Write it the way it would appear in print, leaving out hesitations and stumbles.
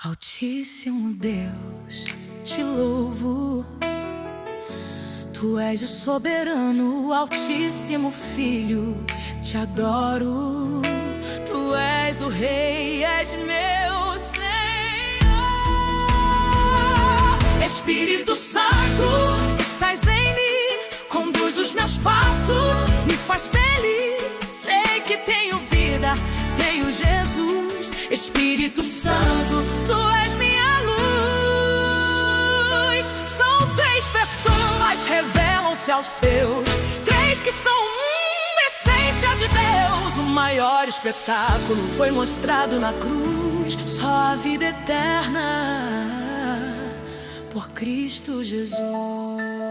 Altíssimo Deus, te louvo. Tu és o soberano, Altíssimo Filho, te adoro. Tu és o Rei, és meu Senhor. Espírito Santo, estás em mim, conduz os meus passos, me faz feliz. Sei que tenho vida, tenho Jesus. Espírito Santo, tu és minha luz. São três pessoas, revelam-se aos seus, três que são essência de Deus. O maior espetáculo foi mostrado na cruz. Só a vida eterna por Cristo Jesus.